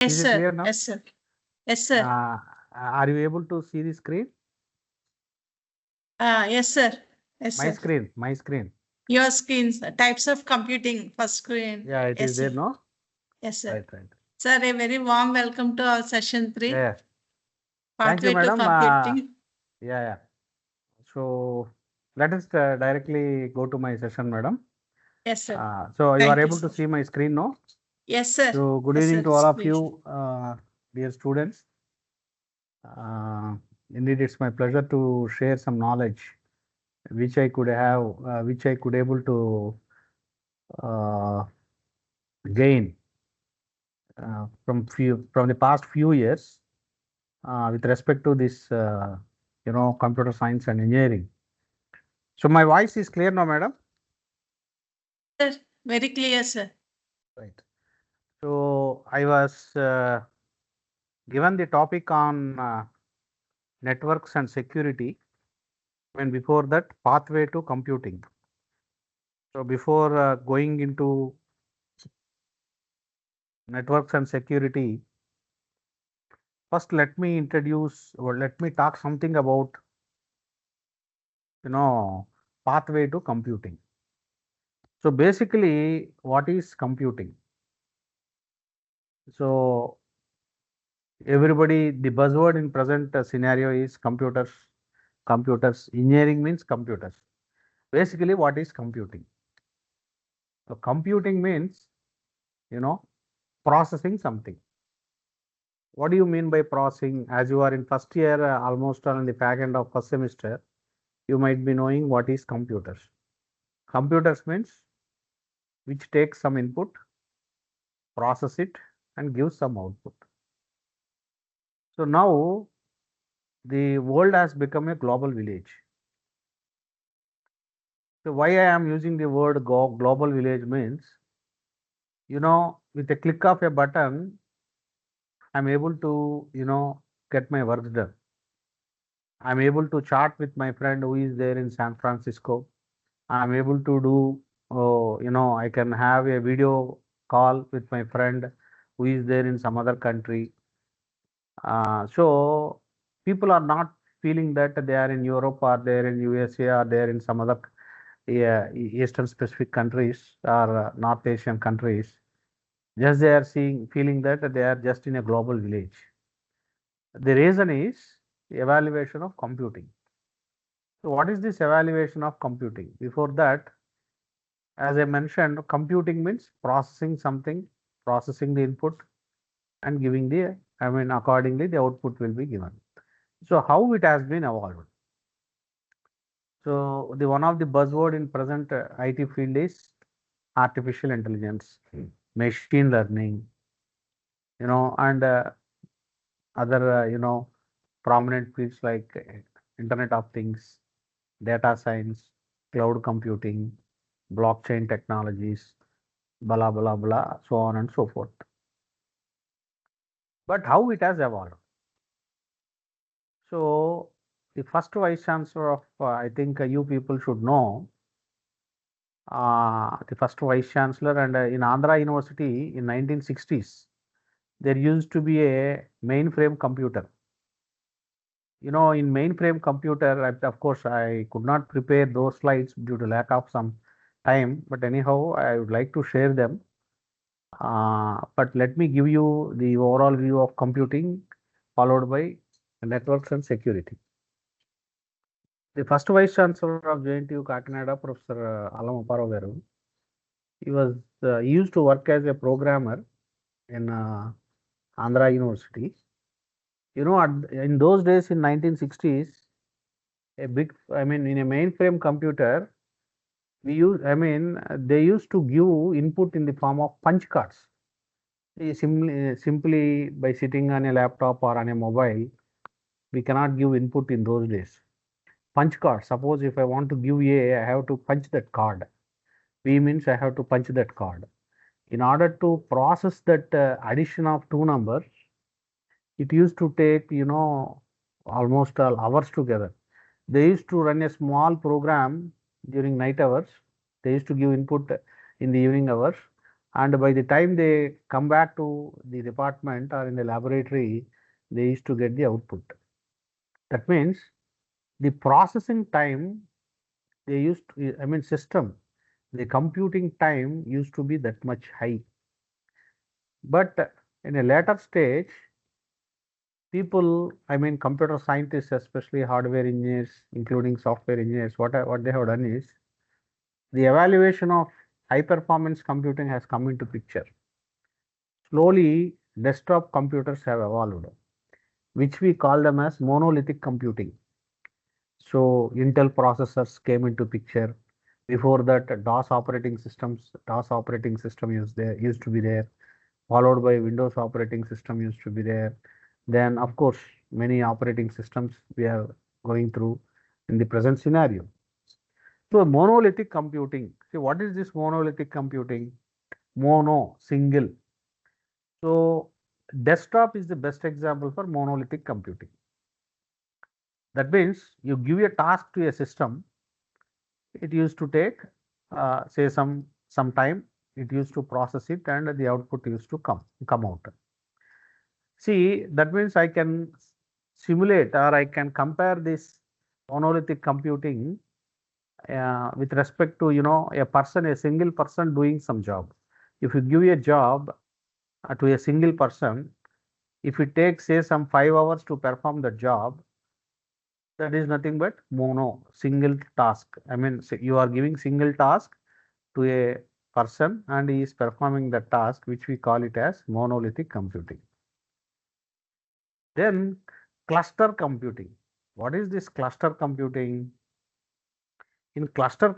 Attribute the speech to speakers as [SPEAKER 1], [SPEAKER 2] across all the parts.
[SPEAKER 1] Yes,
[SPEAKER 2] Is it
[SPEAKER 1] sir.
[SPEAKER 2] clear now?
[SPEAKER 1] Yes, sir. Yes, sir.
[SPEAKER 2] Are you able to see the screen?
[SPEAKER 1] Yes, sir. Yes,
[SPEAKER 2] My
[SPEAKER 1] sir.
[SPEAKER 2] screen, my screen.
[SPEAKER 1] Your screens, types of computing, first screen.
[SPEAKER 2] Yeah, it
[SPEAKER 1] Yes,
[SPEAKER 2] is there,
[SPEAKER 1] sir.
[SPEAKER 2] no?
[SPEAKER 1] Yes, sir.
[SPEAKER 2] Right, right.
[SPEAKER 1] Sir, a very warm welcome to our session 3,
[SPEAKER 2] Yeah, yeah. Thank you,
[SPEAKER 1] Pathway to
[SPEAKER 2] madam.
[SPEAKER 1] Computing.
[SPEAKER 2] Yeah, yeah. So let us directly go to my session, madam.
[SPEAKER 1] Yes, sir.
[SPEAKER 2] So you are
[SPEAKER 1] Thank you,
[SPEAKER 2] able to
[SPEAKER 1] sir.
[SPEAKER 2] see my screen, no?
[SPEAKER 1] Yes, sir.
[SPEAKER 2] So good
[SPEAKER 1] Yes,
[SPEAKER 2] evening
[SPEAKER 1] sir.
[SPEAKER 2] to all of
[SPEAKER 1] Please.
[SPEAKER 2] you, dear students. Uh, Indeed, it's my pleasure to share some knowledge which I could have, which I could able to uh, gain from the past few years with respect to this, computer science and engineering. So my voice is clear now, madam.
[SPEAKER 1] Sir, very clear, sir.
[SPEAKER 2] Right. So I was given the topic on networks and security. And before that, pathway to computing. So before going into networks and security, first let me introduce or let me talk something about you know pathway to computing. So basically, what is computing? So everybody, the buzzword in present scenario is computers. Computers. Engineering means computers. Basically, what is computing? So computing means you know processing something. What do you mean by processing? As you are in first year, almost on the back end of first semester, you might be knowing what is computers. Computers means which takes some input, process it, and gives some output. So now the world has become a global village. So why I am using the word global village means, with a click of a button, I'm able to, get my work done. I'm able to chat with my friend who is there in San Francisco. I'm able to do, I can have a video call with my friend who is there in some other country. So people are not feeling that they are in Europe or they're in USA or they're in some other Eastern specific countries or North Asian countries. Just they are feeling that they are just in a global village. The reason is evaluation of computing. So what is this evaluation of computing? Before that, as I mentioned, computing means processing something, processing the input and giving accordingly the output will be given. So how it has been evolved? So the one of the buzzword in present IT field is artificial intelligence, machine learning, and other, prominent fields like Internet of Things, data science, cloud computing, blockchain technologies, blah, blah, blah, so on and so forth. But how it has evolved? So the first vice chancellor of, I think you people should know, the first vice chancellor, and in Andhra University in 1960s, there used to be a mainframe computer. In mainframe computer, of course, I could not prepare those slides due to lack of some time, but anyhow, I would like to share them. But let me give you the overall view of computing, followed by networks and security. The first vice chancellor of JNTU Kakinada, Professor Alam Garu, he used to work as a programmer in Andhra University. In those days in 1960s, in a mainframe computer, they used to give input in the form of punch cards. Simply by sitting on a laptop or on a mobile, we cannot give input in those days. Punch card. Suppose if I want to give A, I have to punch that card. B means I have to punch that card. In order to process that addition of two numbers, it used to take, almost hours together. They used to run a small program during night hours. They used to give input in the evening hours. And by the time they come back to the department or in the laboratory, they used to get the output. That means the processing time they used to, I mean system, the computing time used to be that much high. But in a later stage, people, I mean computer scientists, especially hardware engineers, including software engineers, what they have done is the evaluation of high performance computing has come into picture. Slowly, desktop computers have evolved, which we call them as monolithic computing. So Intel processors came into picture. Before that, DOS operating system used to be there, followed by Windows operating system used to be there. Then, of course, many operating systems we are going through in the present scenario. So monolithic computing. See, what is this monolithic computing? Mono, single. So desktop is the best example for monolithic computing. That means you give a task to a system. It used to take, say, some time. It used to process it, and the output used to come out. See, that means I can simulate or I can compare this monolithic computing with respect to a single person doing some job. If you give a job to a single person, if it takes say some 5 hours to perform the job, that is nothing but mono, single task. I mean, you are giving single task to a person and he is performing the task, which we call it as monolithic computing. Then cluster computing. What is this cluster computing? In cluster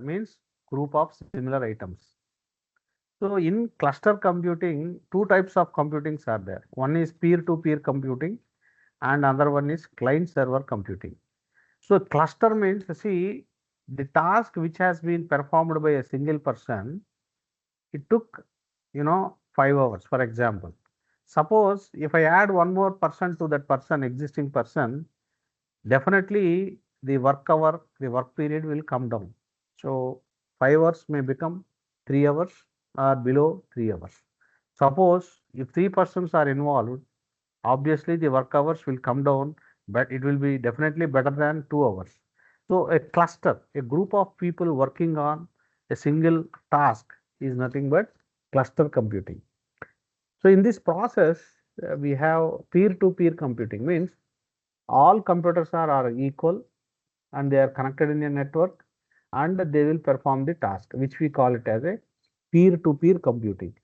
[SPEAKER 2] means group of similar items. So in cluster computing, two types of computings are there. One is peer-to-peer computing and another one is client-server computing. So cluster means, see, the task which has been performed by a single person, it took, 5 hours, for example. Suppose if I add one more person to that person, existing person, definitely the the work period will come down. So 5 hours may become 3 hours or below 3 hours. Suppose if three persons are involved, obviously the work hours will come down, but it will be definitely better than 2 hours. So a cluster, a group of people working on a single task is nothing but cluster computing. So in this process, we have peer-to-peer computing, means all computers are equal and they are connected in a network and they will perform the task, which we call it as a peer-to-peer computing.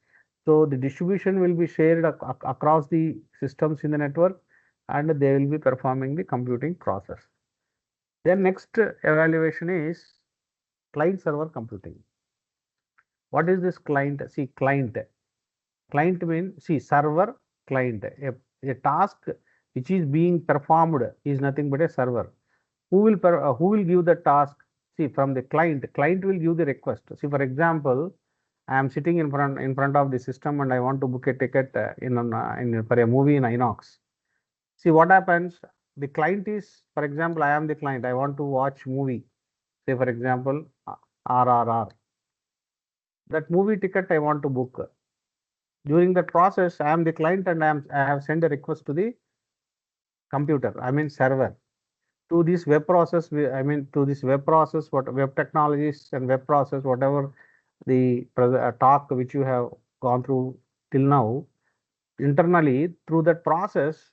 [SPEAKER 2] So the distribution will be shared across the systems in the network and they will be performing the computing process. Then next evaluation is client-server computing. What is this client? See, client. Client means, see, server, client. A task which is being performed is nothing but a server. Who will give the task? See, from the client will give the request. See, for example, I am sitting in front of the system and I want to book a ticket for a movie in Inox. See what happens. The client is, for example, I am the client. I want to watch movie. Say for example, RRR. That movie ticket I want to book. During that process, I am the client and I have sent a request to the computer. I mean server. To this web process, to this web process, what web technologies and web process, whatever the talk which you have gone through till now, internally through that process,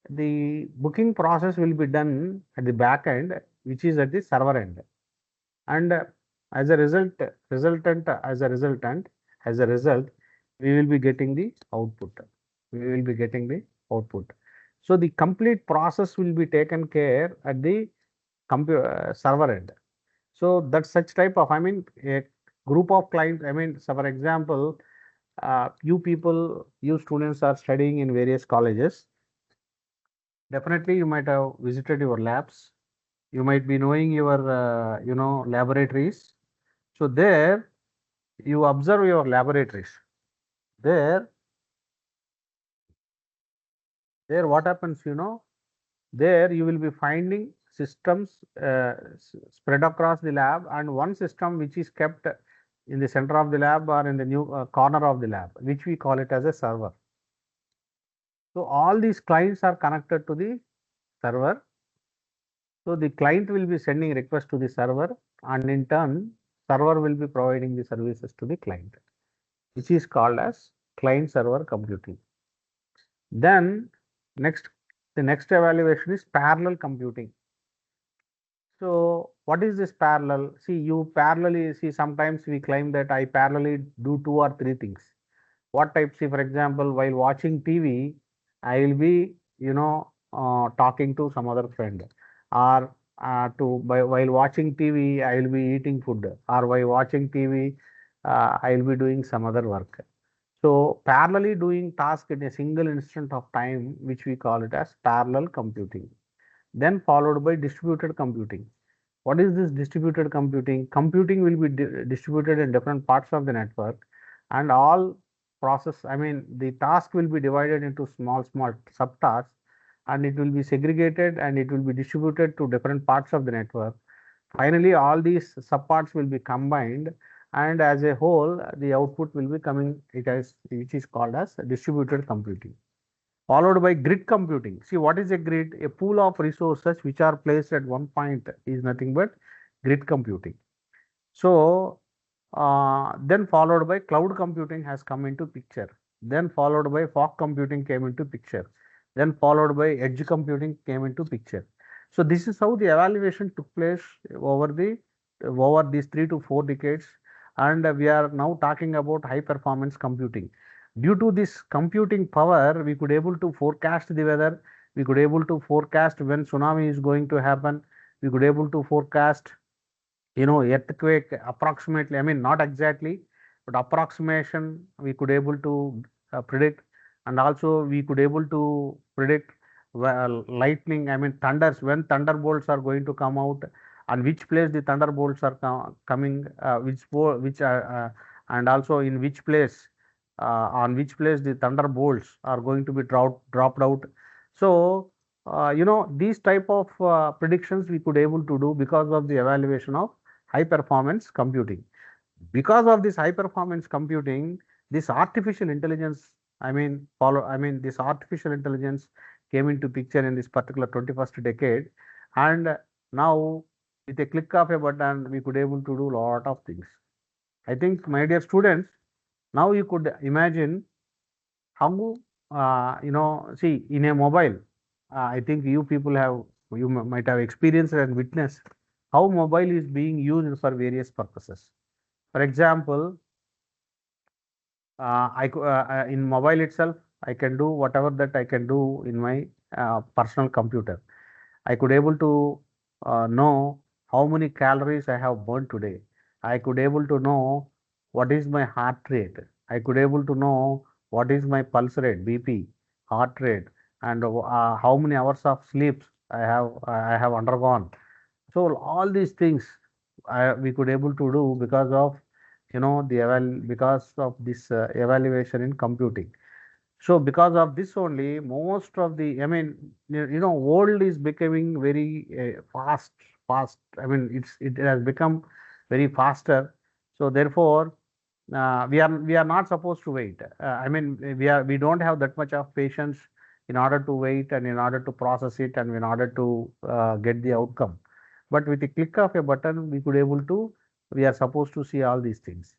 [SPEAKER 2] the booking process will be done at the back end, which is at the server end. And as a result, as a result, we will be getting the output. We will be getting the output. So the complete process will be taken care at the server end. So that's such type of, a group of clients. So for example, you students are studying in various colleges. Definitely, you might have visited your labs. You might be knowing your, laboratories. So there, you observe your laboratories. There, what happens, there you will be finding systems spread across the lab and one system which is kept in the center of the lab or in the new corner of the lab, which we call it as a server. So all these clients are connected to the server. So the client will be sending request to the server, and in turn, server will be providing the services to the client, which is called as client server computing. Then next, the next evaluation is parallel computing. So what is this parallel? See, you parallelly see, sometimes we claim that I parallelly do two or three things. What type? See, for example, while watching TV, I will be, talking to some other friend, or while watching TV, I will be eating food, or while watching TV, I will be doing some other work. So parallelly doing task in a single instant of time, which we call it as parallel computing. Then followed by distributed computing. What is this distributed computing? Computing will be distributed in different parts of the network, and all the task will be divided into small, small subtasks, and it will be segregated and it will be distributed to different parts of the network. Finally, all these subparts will be combined, and as a whole, the output will be coming, which is called as distributed computing. Followed by grid computing. See, what is a grid? A pool of resources which are placed at one point is nothing but grid computing. So, then followed by cloud computing has come into picture. Then followed by fog computing came into picture. Then followed by edge computing came into picture. So this is how the evaluation took place over these 3 to 4 decades, and we are now talking about high performance computing. Due to this computing power, we could able to forecast the weather. We could able to forecast when tsunami is going to happen. We could able to forecast, earthquake approximately, not exactly, but approximation we could able to predict. And also we could able to predict lightning, thunders, when thunderbolts are going to come out, and which place the thunderbolts are coming, and also in which place, on which place the thunderbolts are going to be dropped out. So these type of predictions we could able to do because of the evaluation of high performance computing. Because of this high performance computing, this artificial intelligence, this artificial intelligence came into picture in this particular 21st decade. And now with a click of a button, we could able to do a lot of things. I think, my dear students, now you could imagine how, see, in a mobile, I think you might have experienced and witnessed how mobile is being used for various purposes. For example, in mobile itself, I can do whatever that I can do in my personal computer. I could able to know how many calories I have burned today. I could able to know what is my heart rate. I could able to know what is my pulse rate, BP, heart rate, and how many hours of sleep I have undergone. So all these things we could able to do because of, because of this evaluation in computing. So because of this only, most of the, world is becoming very fast. It has become very faster. So therefore, we are not supposed to wait. We don't have that much of patience in order to wait and in order to process it and in order to get the outcome. But with the click of a button, we are supposed to see all these things.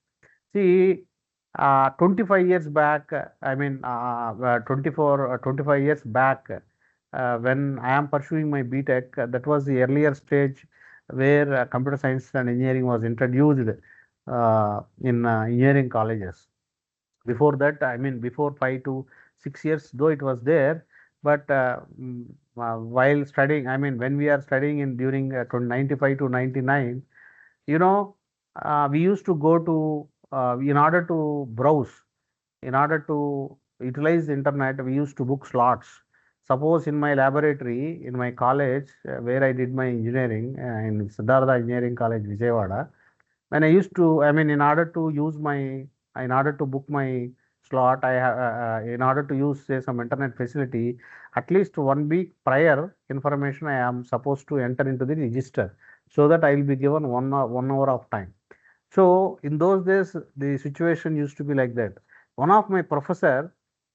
[SPEAKER 2] See, 25 years back, 25 years back, when I am pursuing my BTech, that was the earlier stage where computer science and engineering was introduced in engineering colleges. Before that, before 5 to 6 years, though it was there, but while studying, when we are studying in during 95 to 99, you know, we used to go to, in order to browse, in order to utilize the internet, we used to book slots. Suppose in my laboratory, in my college, where I did my engineering, in Siddhartha Engineering College, Vijayawada, when I used to, in order to book my slot, in order to use, say, some internet facility, at least 1 week prior information I am supposed to enter into the register, so that I will be given 1 hour of time. So in those days, the situation used to be like that. One of my professor,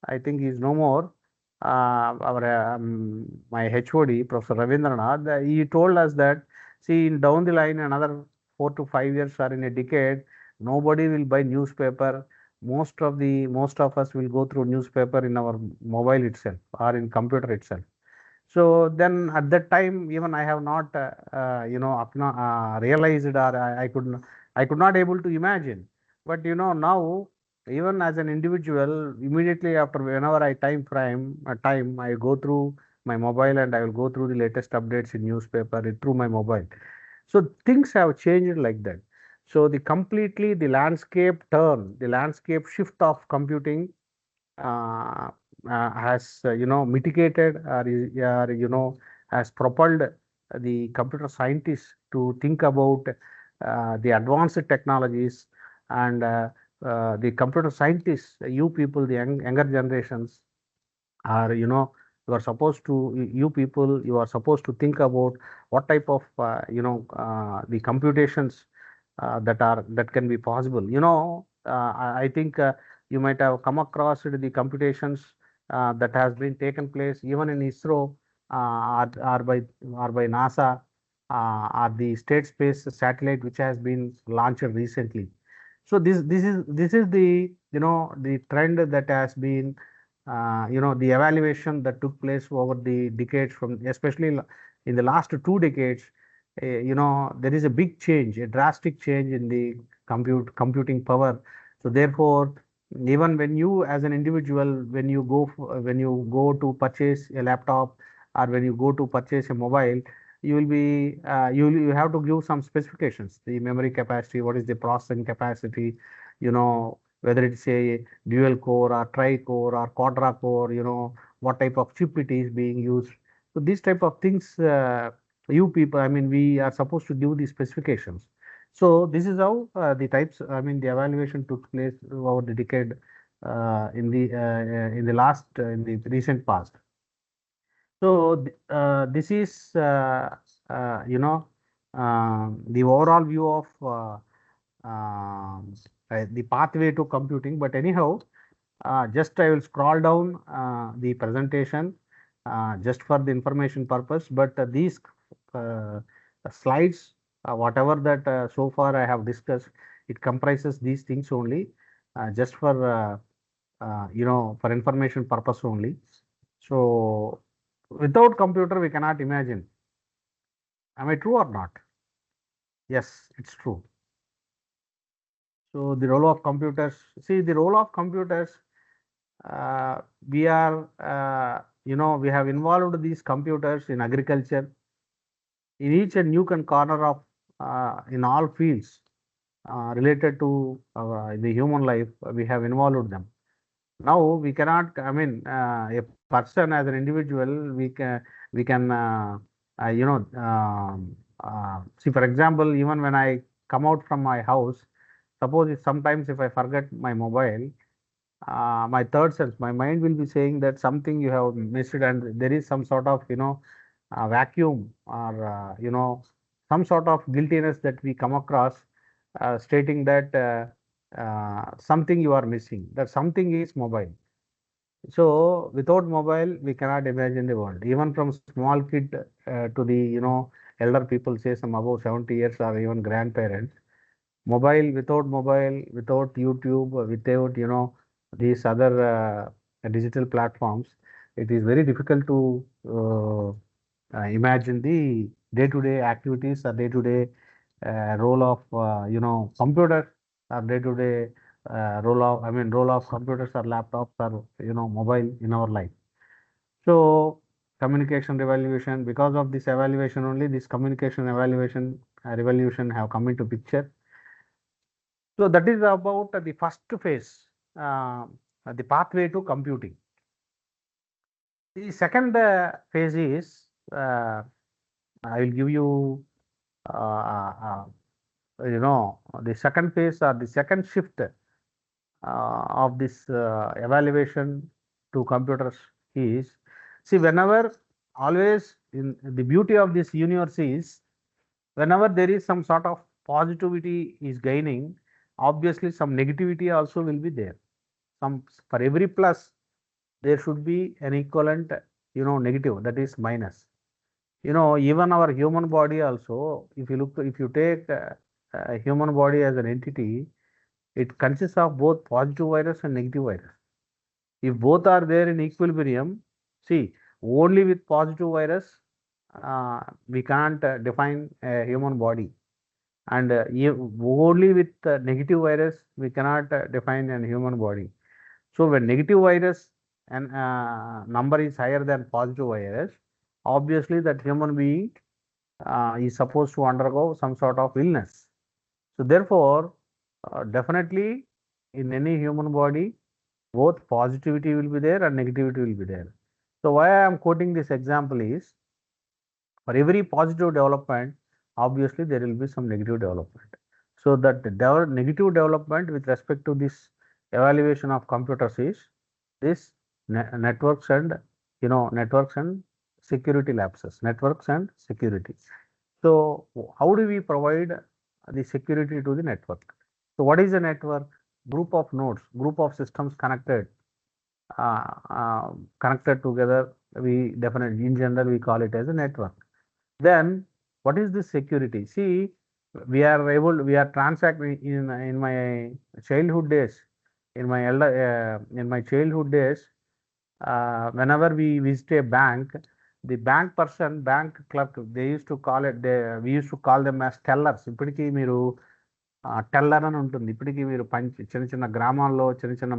[SPEAKER 2] I think he's no more, my HOD, Professor Ravindranath, he told us that, see, in down the line, another 4 to 5 years or in a decade, nobody will buy newspaper. Most of us will go through newspaper in our mobile itself or in computer itself. So then at that time, even I have not, realized, or I could not able to imagine. But now, even as an individual, immediately after whenever I time, I go through my mobile and I will go through the latest updates in newspaper through my mobile. So things have changed like that. So the landscape shift of computing uh, has mitigated or has propelled the computer scientists to think about the advanced technologies and the computer scientists, you people, the younger generations are you are supposed to you people, you are supposed to think about what type of the computations that can be possible. I think you might have come across the computations that has been taken place even in ISRO, or by NASA, or the state space satellite which has been launched recently. So this is the trend that has been the evaluation that took place over the decades, from especially in the last 2 decades. There is a big change, a drastic change in the computing power. So therefore, even when you as an individual, when you go to purchase a laptop, or when you go to purchase a mobile, you have to give some specifications: the memory capacity, what is the processing capacity, whether it's a dual core or tri-core or quadra core, what type of chip it is being used. So these type of things, you people, I mean, we are supposed to give the specifications. So this is how the evaluation took place over the decade, in the recent past. So this is the overall view of the pathway to computing. But anyhow, just I will scroll down the presentation just for the information purpose. But these uh, slides, whatever that so far I have discussed, it comprises these things only, just for information purpose only. So without computer, we cannot imagine. Am I true or not? Yes, it's true. So the role of computers, see the role of computers, uh, we are, we have involved these computers in agriculture, in each and nook and corner of, in all fields related to the human life, we have involved them. Now we cannot, I mean, a person as an individual, we can see, for example, even when I come out from my house, suppose if sometimes if I forget my mobile, my third sense, my mind will be saying that something you have missed, and there is some sort of vacuum, or some sort of guiltiness that we come across, stating that something you are missing. That something is mobile. So without mobile, we cannot imagine the world. Even from small kid to the elder people, say some above 70 years or even grandparents, without YouTube, without these other digital platforms, it is very difficult to imagine the day-to-day activities or day-to-day role of computer, or day-to-day role of computers or laptops or mobile in our life. So communication revolution, because of this evaluation only, this communication evaluation revolution have come into picture. So that is about the first phase, the pathway to computing. The second phase is, I will give you, the second phase or the second shift of this evaluation to computers is, see, whenever, always, in the beauty of this universe is, whenever there is some sort of positivity is gaining, obviously some negativity also will be there. Some, for every plus, there should be an equivalent, negative, that is minus. Even our human body also, if you take human body as an entity, it consists of both positive virus and negative virus. If both are there in equilibrium, see, only with positive virus, we can't define a human body. And only with negative virus, we cannot define a human body. So when negative virus and number is higher than positive virus, obviously that human being is supposed to undergo some sort of illness. So therefore, definitely in any human body, both positivity will be there and negativity will be there. So why I am quoting this example is, for every positive development, obviously there will be some negative development. So that the negative development with respect to this evaluation of computers is this networks and networks and security lapses, networks and security. So how do we provide the security to the network? So what is a network? Group of nodes, group of systems uh, connected together. We definitely, in general, we call it as a network. Then what is this security? See, we are transacting in my childhood days, in my childhood days, whenever we visit a bank, the bank person, bank clerk, we used to call them as tellers. ఇప్పటికీ మీరు teller అని ఉంటుంది. ఇప్పటికీ మీరు చిన్న చిన్న గ్రామాల్లో, చిన్న చిన్న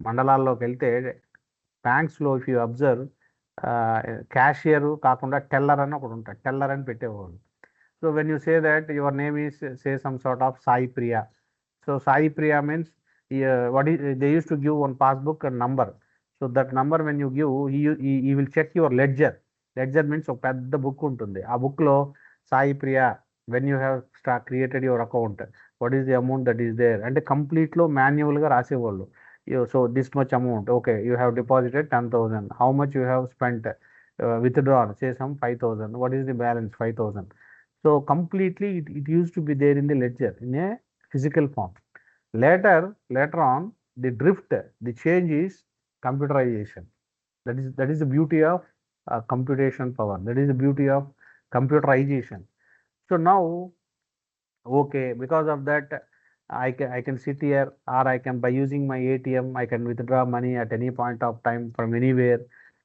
[SPEAKER 2] మండలాల్లోకి వెళ్తే బ్యాంక్స్లో ఇఫ్ యూ అబ్జర్వ్, క్యాషియర్ కాకుండా టెల్లర్ అని ఒకడు ఉంటాడు. టెల్లర్ అని పెట్టేవాడు. So when you say that your name is say some sort of Sai Priya. So Sai Priya means they used to give one passbook and number. So that number when you give, he will check your ledger. Ledger means ఒక పెద్ద book ఉంటుంది. ఆ book లో Sai Priya, when you have created your account, what is the amount that is there, అంటే complete లో manual గా రాసేవాళ్ళు. So this much amount, okay, you have deposited 10,000, how much you have spent, withdrawn, say some 5,000, what is the balance, 5,000. So completely it used to be there in the ledger in a physical form. Later on, the drift, the change is computerization. That is the beauty of computation power. That is the beauty of computerization. So now, okay, because of that, I can sit here, or I can, by using my ATM, I can withdraw money at any point of time from anywhere,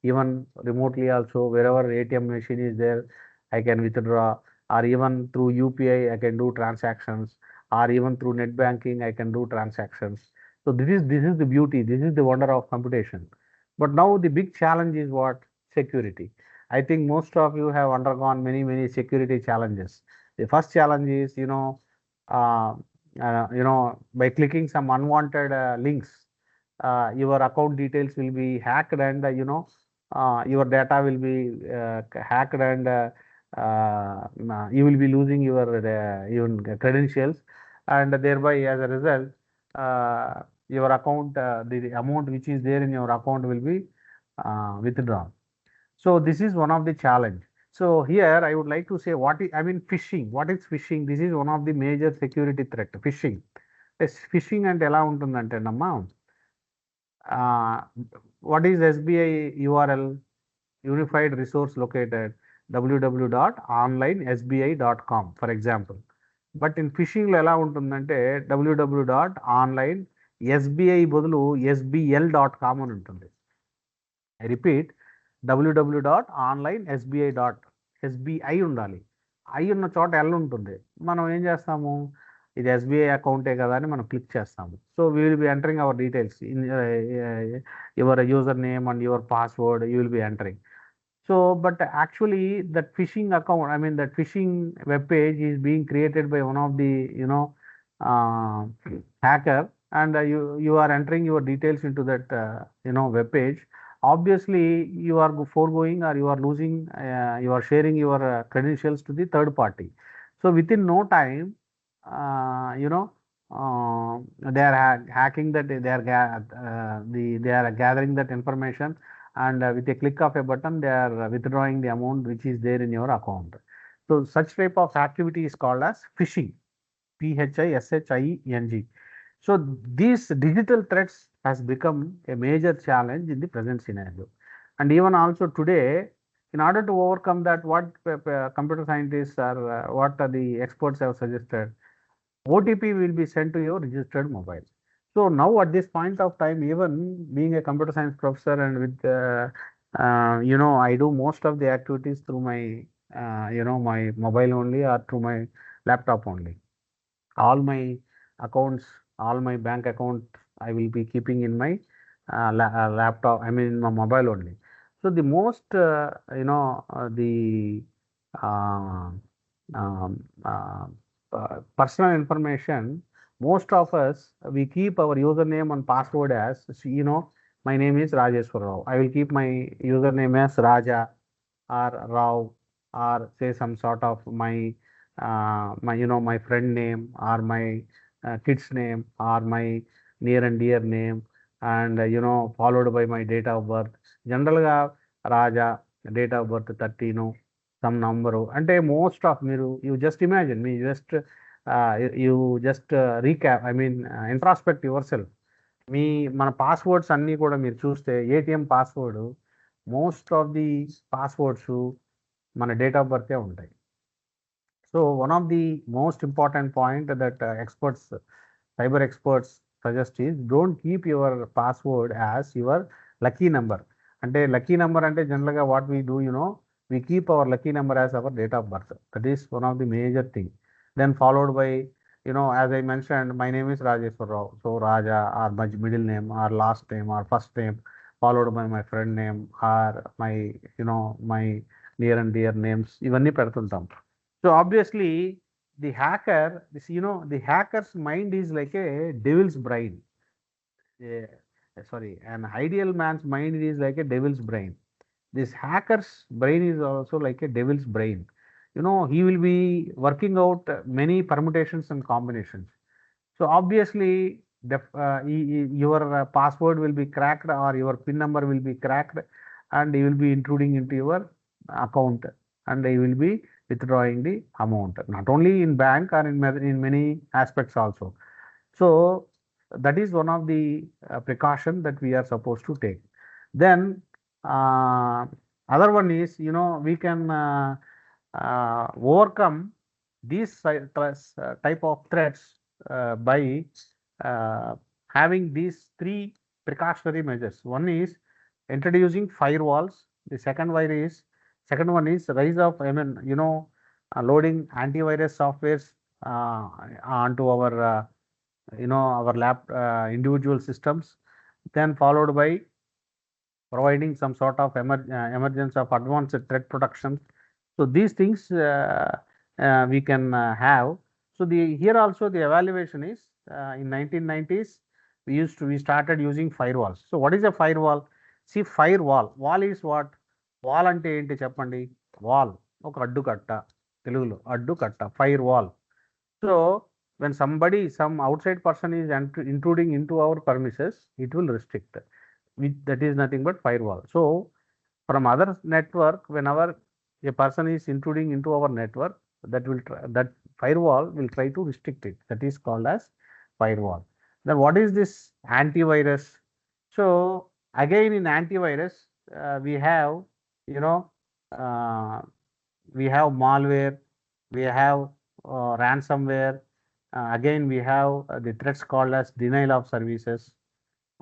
[SPEAKER 2] even remotely also, wherever ATM machine is there, I can withdraw, or even through UPI, I can do transactions, or even through net banking, I can do transactions. So this is the beauty, this is the wonder of computation. But now the big challenge is what? Security. I think most of you have undergone many security challenges. The first challenge is, uh, by clicking some unwanted links, your account details will be hacked, and your data will be hacked, and you will be losing your even credentials, and thereby, as a result, your account, the amount which is there in your account will be withdrawn. So this is one of the challenge. So here I would like to say, phishing. What is phishing? This is one of the major security threat. Phishing. Phishing and ఎలా ఉంటుందంటేనమ్మా, what is SBI URL? Unified Resource Located, www.onlinesbi.com, for example. But in phishing లో ఎలా ఉంటుందంటే www.onlinesbi బదులు sbl.com అని ఉంటుంది. I repeat, www.onlinesbi.sbi ఉండాలి. I ఉన్న చోట ఎల్ ఉంటుంది. మనం ఏం చేస్తాము, ఇది ఎస్బీఐ అకౌంటే కదా అని మనం క్లిక్ చేస్తాము. So we will be entering our details in your user name and your password you will be entering. So, but actually that phishing account, that phishing web page is being created by one of the, hacker, and you are entering your details into that, web page. Obviously, you are foregoing, or you are losing, you are sharing your credentials to the third party. So within no time, they are hacking that, they are gathering that information, and with a click of a button, they are withdrawing the amount which is there in your account. So such type of activity is called as phishing, phishing. So these digital threats has become a major challenge in the present scenario. And even also today, in order to overcome that, what computer scientists or what are the experts have suggested, OTP will be sent to your registered mobile. So now at this point of time, even being a computer science professor and with, I do most of the activities through my, my mobile only or through my laptop only. All my accounts, all my bank account, I will be keeping in my laptop, I mean in my mobile only. So the most, the uh, um, uh, personal information, most of us, we keep our username and password as, my name is Rajeshwara. I will keep my username as Raja or Rao, or say some sort of my friend name or my kid's name or my near and dear name, and followed by my date of birth. General గా Raja, date of birth 13, some number అంటే most of మీరు you just imagine మీ just you just recap, I mean introspect yourself. మీ మన passwords అన్నీ కూడా మీరు చూస్తే ATM password, most of the passwords మన డేట్ ఆఫ్ బర్తే ఉంటాయి. So one of the most important point that cyber experts suggest is, don't keep your password as your lucky number. And lucky number and generally what we do, we keep our lucky number as our date of birth. That is one of the major thing. Then followed by, as I mentioned, my name is Rajeshwara Rao. So Raja or my middle name or last name or first name, followed by my friend name or my, my near and dear names. ఇవన్నీ పెడుతుంటాం. So obviously, the hacker's mind is like a devil's brain. Eh, sorry, an ideal man's mind is like a devil's brain. This hacker's brain is also like a devil's brain. He will be working out many permutations and combinations. So obviously, your password will be cracked or your PIN number will be cracked, and he will be intruding into your account, and he will be withdrawing the amount, not only in bank or in many aspects also. So that is one of the precaution that we are supposed to take. Then other one is, we can overcome these type of threats by having these three precautionary measures. One is introducing firewalls. The second one is rise of, loading antivirus softwares onto our, our individual systems. Then followed by providing some sort of emergence of advanced threat protection. So these things we can have. So here also the evaluation is in 1990s we started using firewalls. So what is a firewall? See, firewall. Wall is what? Wall అంటే ఏంటి చెప్పండి? Wall ఒక అడ్డుకట్ట, తెలుగులో అడ్డుకట్ట, firewall. So when some outside person is intruding into our premises, it will restrict. That is nothing but firewall. So from other network, whenever a person is intruding into our network, that firewall will try to restrict it. That is called as firewall. Then what is this antivirus? So again in antivirus, we have, uh, we have malware, we have ransomware. Again we have the threats called as denial of services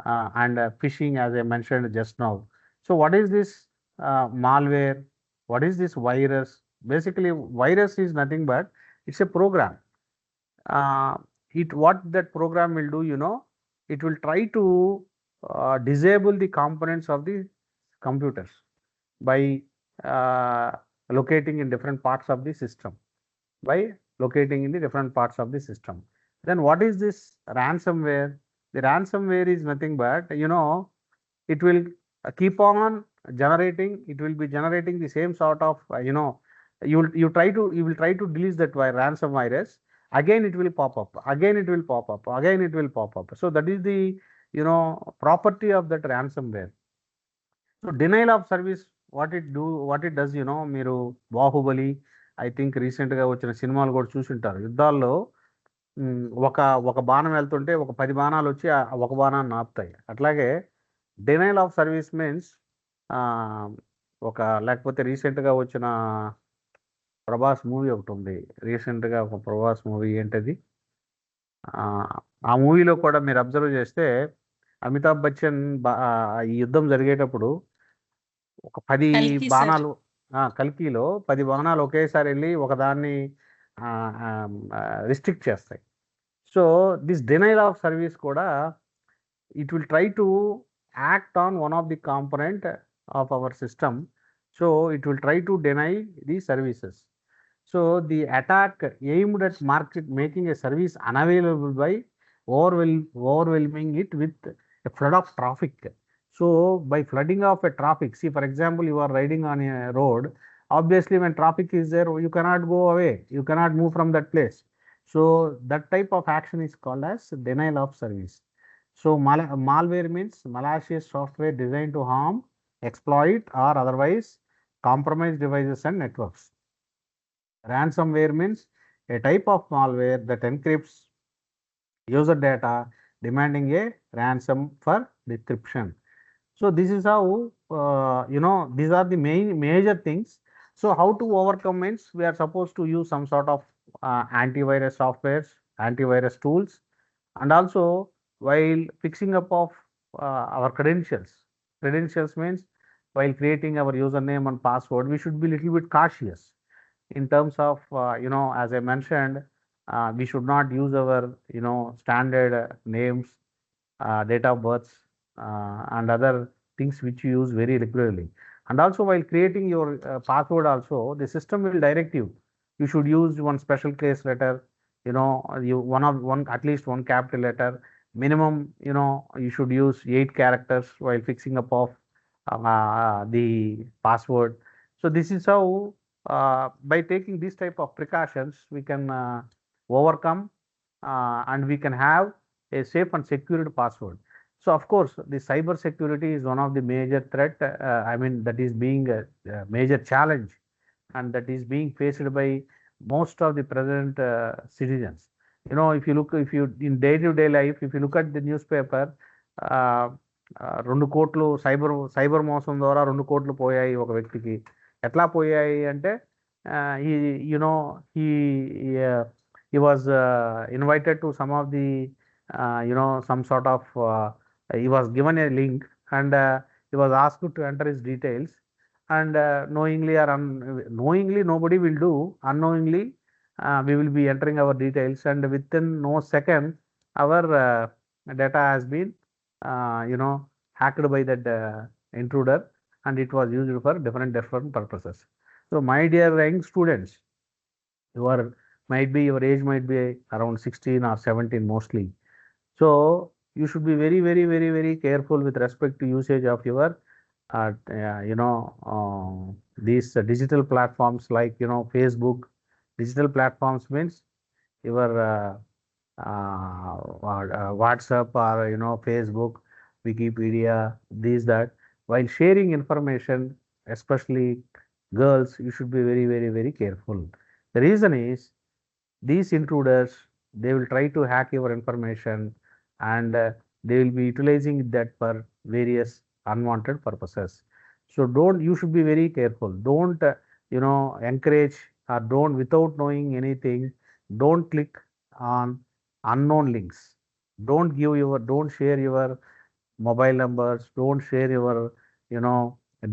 [SPEAKER 2] and phishing, as I mentioned just now. So what is this malware? What is this virus? Basically, virus is nothing but it's a program. What that program will do, it will try to disable the components of the computers by locating in different parts of the system. By locating in the different parts of the system. Then what is this ransomware? The ransomware is nothing but, it will keep on generating. It will be generating the same sort of, you will try to delete that ransom virus. Again it will pop up. Again it will pop up. Again it will pop up. So that is the, property of that ransomware. So denial of service, what it does, మీరు Baahubali I think రీసెంట్గా వచ్చిన సినిమాలు కూడా చూసుంటారు. యుద్ధాల్లో ఒక ఒక బాణం వెళ్తుంటే ఒక 10 బాణాలు వచ్చి ఒక బాణాన్ని ఆపుతాయి. అట్లాగే డినైల్ ఆఫ్ సర్వీస్ మీన్స్ ఒక లేకపోతే రీసెంట్గా వచ్చిన ప్రభాస్ మూవీ ఒకటి ఉంది. రీసెంట్గా ఒక ప్రభాస్ మూవీ ఏంటది? ఆ ఆ మూవీలో కూడా మీరు అబ్జర్వ్ చేస్తే అమితాబ్ బచ్చన్ ఈ యుద్ధం జరిగేటప్పుడు ఒక 10
[SPEAKER 1] కల్కి సార్.
[SPEAKER 2] బాణాలు కల్కిలో 10 బాణాలు ఒకేసారి వెళ్ళి ఒకదాన్ని రిస్ట్రిక్ట్ చేస్తాయి. So this denial of service కూడా it will try to act on one of the component of our system. So it will try to deny the services. So the attack aimed at market making a service unavailable by overwhelming it with a flood of traffic. So by flooding of a traffic, see for example, you are riding on a road. Obviously, when traffic is there, you cannot go away. You cannot move from that place. So that type of action is called as denial of service. So malware means malicious software designed to harm, exploit, or otherwise compromise devices and networks. Ransomware means a type of malware that encrypts user data, demanding a ransom for decryption. So this is how these are the major things. So how to overcome means we are supposed to use some sort of antivirus softwares, antivirus tools, and also while fixing up of our credentials. Credentials means while creating our username and password, we should be little bit cautious in terms of as I mentioned, we should not use our standard names, date of births, and other things which you use very regularly. And also while creating your password also, the system will direct you. You should use one special case letter, you one at least one capital letter. Minimum, you should use 8 characters while fixing up of the password. So this is how by taking this type of precautions, we can overcome and we can have a safe and secured password. So of course, the cyber security is one of the major threat. I mean, that is being a major challenge, and that is being faced by most of the present citizens. If you in day-to-day life, if you look at the newspaper, 2 కోట్లు cyber మోసం ద్వారా 2 కోట్లు పోయాయి ఒక వ్యక్తికి. ఎట్లా పోయాయి అంటే ఈ you know he he was invited to some of the some sort of he was given a link, and he was asked to enter his details, and knowingly or unknowingly nobody will do, unknowingly we will be entering our details, and within no second our data has been hacked by that intruder, and it was used for different purposes. So my dear young students, your your age might be around 16 or 17 mostly. So you should be very careful with respect to usage of your these digital platforms like Facebook. Digital platforms means your WhatsApp or Facebook, Wikipedia, these that. While sharing information, especially girls, you should be very careful. The reason is these intruders, they will try to hack your information, and they will be utilizing that for various unwanted purposes. So you should be very careful. Don't encourage, or don't, without knowing anything, don't click on unknown links. Don't share your mobile numbers, don't share your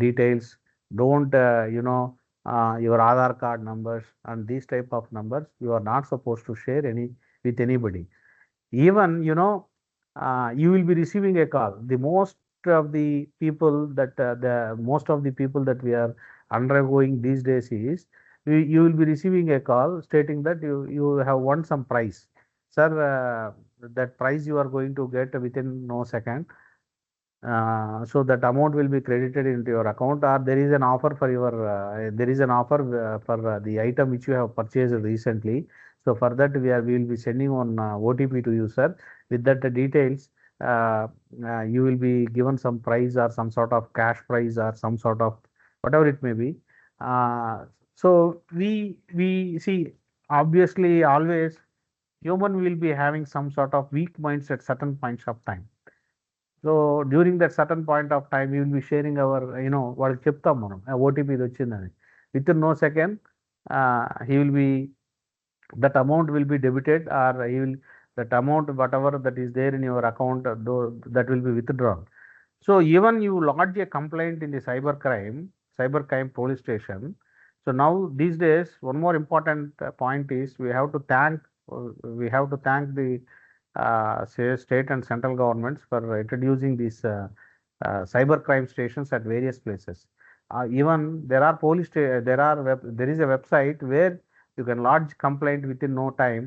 [SPEAKER 2] details, don't your Aadhaar card numbers, and these type of numbers you are not supposed to share with anybody. Even you will be receiving a call. The most of the people that we are undergoing these days is you will be receiving a call stating that you have won some prize. Sir, that prize you are going to get within no second. So that amount will be credited into your account, or there is an offer for the item which you have purchased recently. So for that we will be sending on OTP to you, sir. With that details, you will be given some prize or some sort of cash prize or some sort of whatever it may be. So we see, obviously always human will be having some sort of weak points at certain points of time. So during that certain point of time, we will be sharing our, వాళ్ళు చెప్తాం మనం OTP ఇది వచ్చిందని. Within no second he will be, that amount will be debited, or he will, that amount whatever that is there in your account, though, that will be withdrawn. So even you lodge a complaint in the cybercrime police station. So now these days, one more important point is we have to thank the say state and central governments for introducing these cybercrime stations at various places. Even there are there is a website where you can lodge complaint within no time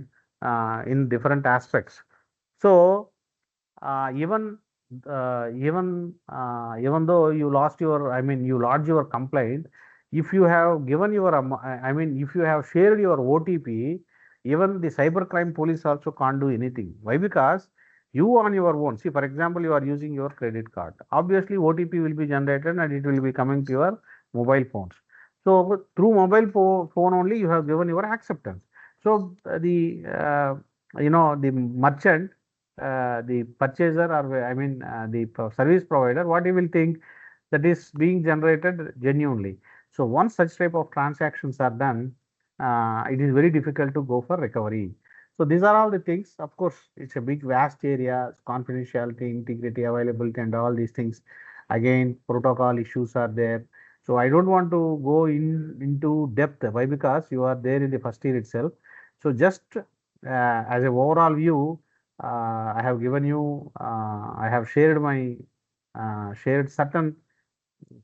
[SPEAKER 2] in different aspects. So even even though you lost your, you lodge your complaint, if you have given your, if you have shared your OTP, even the cybercrime police also can't do anything. Why? Because you on your own, see, for example, you are using your credit card. Obviously, OTP will be generated and it will be coming to your mobile phones. So through mobile phone only, you have given your acceptance. So the merchant, the purchaser, or the service provider, what he will think, that is being generated genuinely. So once such type of transactions are done, it is very difficult to go for recovery. So these are all the things. Of course, it's a big vast area, confidentiality, integrity, availability, and all these things. Again, protocol issues are there. So I don't want to go into depth. Why? Because you are there in the first year itself. So just as a overall view, I have given you, I have shared my shared certain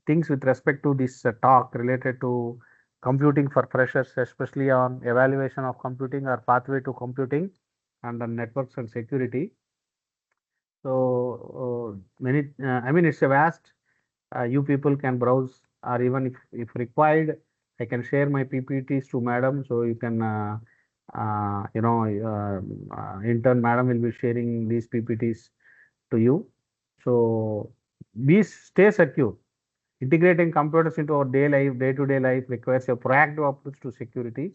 [SPEAKER 2] things with respect to this talk related to computing for freshers, especially on evaluation of computing or pathway to computing and on networks and security. So it's a vast. You people can browse, or even if required, I can share my PPTs to madam, so you can intern madam will be sharing these PPTs to you. So stay secure. Integrating computers into our day-to-day life requires a proactive approach to security.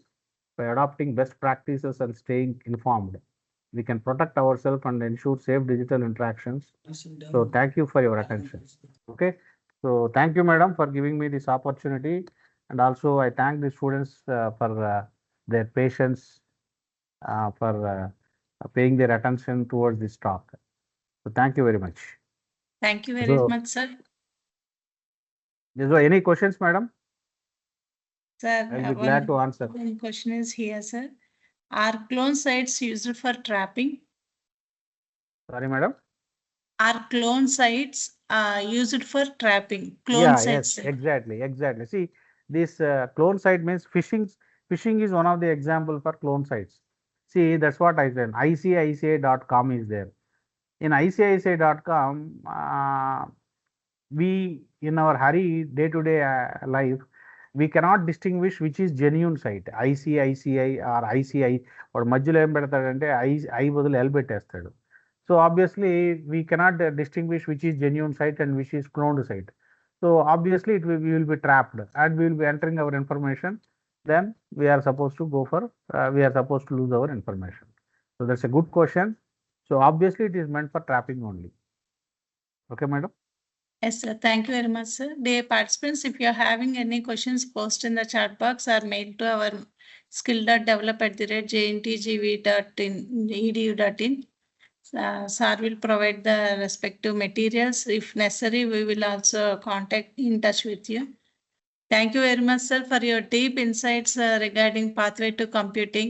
[SPEAKER 2] By adopting best practices and staying informed, we can protect ourselves and ensure safe digital interactions. So thank you for your attention. Okay. So thank you, madam, for giving me this opportunity. And also I thank the students for their patience, for paying their attention towards this talk. So thank you very much.
[SPEAKER 1] Thank you very
[SPEAKER 2] So,
[SPEAKER 1] much, sir.
[SPEAKER 2] is there any questions, madam?
[SPEAKER 1] Sir,
[SPEAKER 2] I'll be glad to answer.
[SPEAKER 1] one question is here, sir. Are clone sites used for trapping?
[SPEAKER 2] Sorry, madam.
[SPEAKER 1] Are clone sites used for trapping? Clone
[SPEAKER 2] Yeah,
[SPEAKER 1] sites.
[SPEAKER 2] yes, exactly. See, this clone site means phishing. Phishing is one of the example for clone sites. See, that's what I said. ICICI.com is there. In ICICI.com, we, in our hurry day-to-day life, we cannot distinguish which is genuine site. ICICI or ICI, వాడు మధ్యలో ఏం పెడతాడంటే I బదులు L పెట్టేస్తాడు. So obviously we cannot distinguish which is genuine site and which is cloned site. So obviously we will be trapped and we will be entering our information. Then we are supposed to we are supposed to lose our information. So that's a good question. So obviously it is meant for trapping only. Okay, madam.
[SPEAKER 1] Yes, sir. Thank you very much, sir. Dear participants, if you are having any questions, post in the chat box or mail to our skill.develop@jntgv.edu.in. Sir will provide the respective materials. If necessary, we will also contact in touch with you. Thank you very much, sir, for your deep insights regarding pathway to computing.